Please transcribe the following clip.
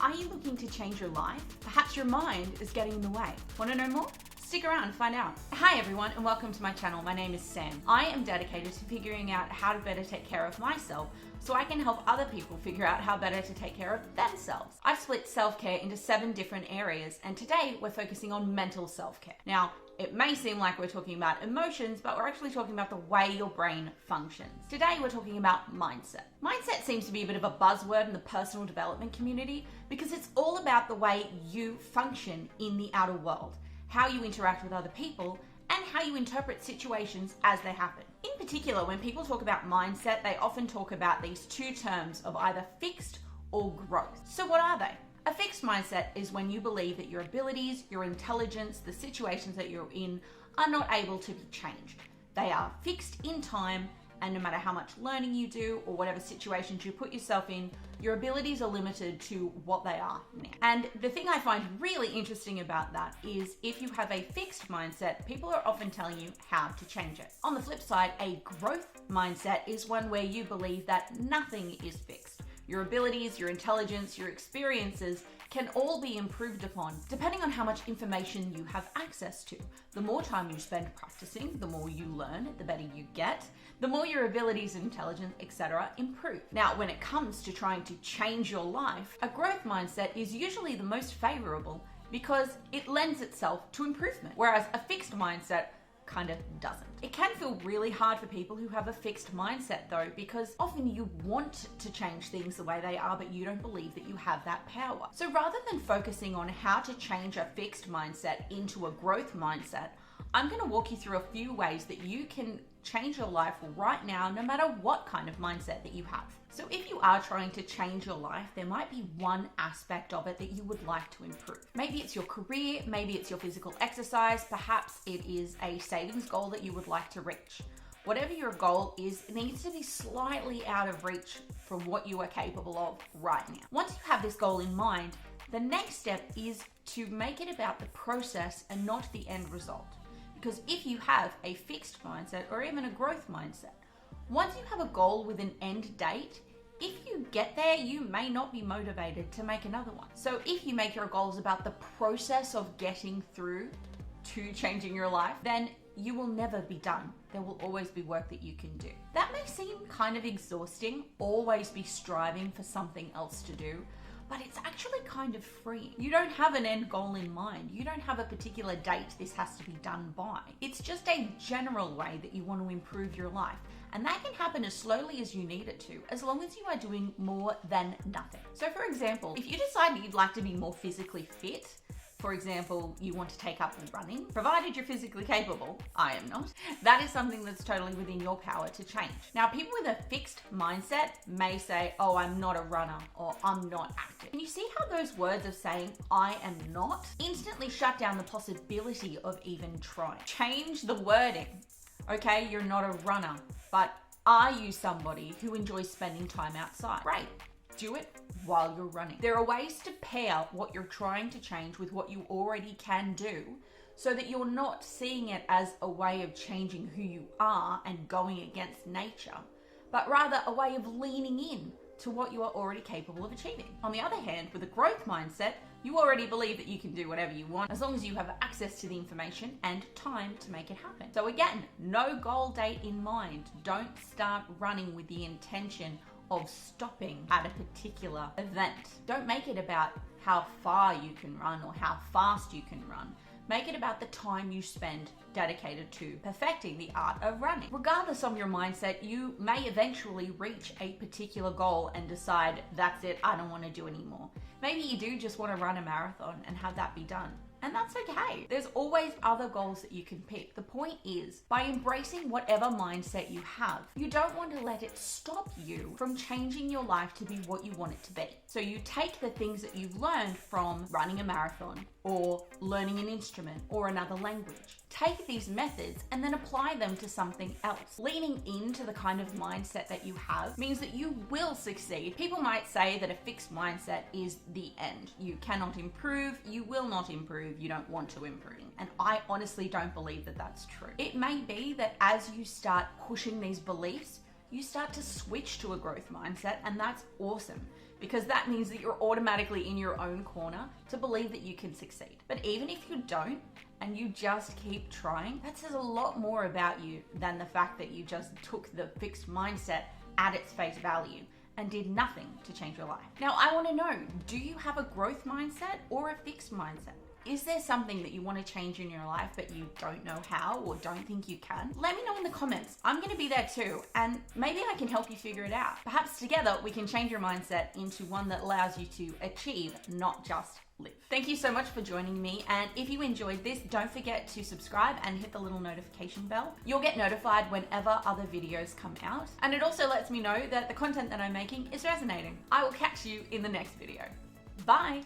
Are you looking to change your life? Perhaps your mind is getting in the way. Want to know more? Stick around and find out. Hi everyone and welcome to my channel. My name is Sam. I am dedicated to figuring out how to better take care of myself so I can help other people figure out how better to take care of themselves. I've split self-care into 7 different areas, and today we're focusing on mental self-care. Now, it may seem like we're talking about emotions, but we're actually talking about the way your brain functions. Today we're talking about mindset. Mindset seems to be a bit of a buzzword in the personal development community because it's all about the way you function in the outer world, how you interact with other people, and how you interpret situations as they happen. In particular, when people talk about mindset, they often talk about these 2 terms of either fixed or growth. So what are they? A fixed mindset is when you believe that your abilities, your intelligence, the situations that you're in are not able to be changed. They are fixed in time, and no matter how much learning you do or whatever situations you put yourself in, your abilities are limited to what they are now. And the thing I find really interesting about that is if you have a fixed mindset, people are often telling you how to change it. On the flip side, a growth mindset is one where you believe that nothing is fixed. Your abilities, your intelligence, your experiences can all be improved upon depending on how much information you have access to. The more time you spend practicing, the more you learn, the better you get, the more your abilities, intelligence, etc. improve. Now, when it comes to trying to change your life, a growth mindset is usually the most favorable because it lends itself to improvement, whereas a fixed mindset kind of doesn't. It can feel really hard for people who have a fixed mindset though, because often you want to change things the way they are, but you don't believe that you have that power. So rather than focusing on how to change a fixed mindset into a growth mindset, I'm going to walk you through a few ways that you can change your life right now, no matter what kind of mindset that you have. So if you are trying to change your life, there might be one aspect of it that you would like to improve. Maybe it's your career, maybe it's your physical exercise, perhaps it is a savings goal that you would like to reach. Whatever your goal is, it needs to be slightly out of reach from what you are capable of right now. Once you have this goal in mind, the next step is to make it about the process and not the end result. Because if you have a fixed mindset or even a growth mindset, once you have a goal with an end date, if you get there, you may not be motivated to make another one. So if you make your goals about the process of getting through to changing your life, then you will never be done. There will always be work that you can do. That may seem kind of exhausting, always be striving for something else to do, but it's actually kind of free. You don't have an end goal in mind. You don't have a particular date this has to be done by. It's just a general way that you want to improve your life. And that can happen as slowly as you need it to, as long as you are doing more than nothing. So for example, if you decide that you'd like to be more physically fit, for example, you want to take up running, provided you're physically capable, I am not, that is something that's totally within your power to change. Now, people with a fixed mindset may say, oh, I'm not a runner, or I'm not active. Can you see how those words of saying, I am not, instantly shut down the possibility of even trying? Change the wording. Okay, you're not a runner, but are you somebody who enjoys spending time outside? Great. Do it while you're running. There are ways to pair what you're trying to change with what you already can do so that you're not seeing it as a way of changing who you are and going against nature, but rather a way of leaning in to what you are already capable of achieving. On the other hand, with a growth mindset, you already believe that you can do whatever you want as long as you have access to the information and time to make it happen. So again, no goal date in mind. Don't start running with the intention of stopping at a particular event. Don't make it about how far you can run or how fast you can run. Make it about the time you spend dedicated to perfecting the art of running. Regardless of your mindset, you may eventually reach a particular goal and decide, that's it, I don't want to do anymore. Maybe you do just want to run a marathon and have that be done. And that's okay. There's always other goals that you can pick. The point is, by embracing whatever mindset you have, you don't want to let it stop you from changing your life to be what you want it to be. So you take the things that you've learned from running a marathon or learning an instrument or another language. Take these methods and then apply them to something else. Leaning into the kind of mindset that you have means that you will succeed. People might say that a fixed mindset is the end. You cannot improve, you will not improve, you don't want to improve. And I honestly don't believe that that's true. It may be that as you start pushing these beliefs, you start to switch to a growth mindset, and that's awesome because that means that you're automatically in your own corner to believe that you can succeed. But even if you don't, and you just keep trying, that says a lot more about you than the fact that you just took the fixed mindset at its face value and did nothing to change your life. Now, I want to know, do you have a growth mindset or a fixed mindset? Is there something that you want to change in your life but you don't know how or don't think you can? Let me know in the comments. I'm going to be there too, and maybe I can help you figure it out. Perhaps together we can change your mindset into one that allows you to achieve, not just live. Thank you so much for joining me, and if you enjoyed this, don't forget to subscribe and hit the little notification bell. You'll get notified whenever other videos come out, and it also lets me know that the content that I'm making is resonating. I will catch you in the next video. Bye!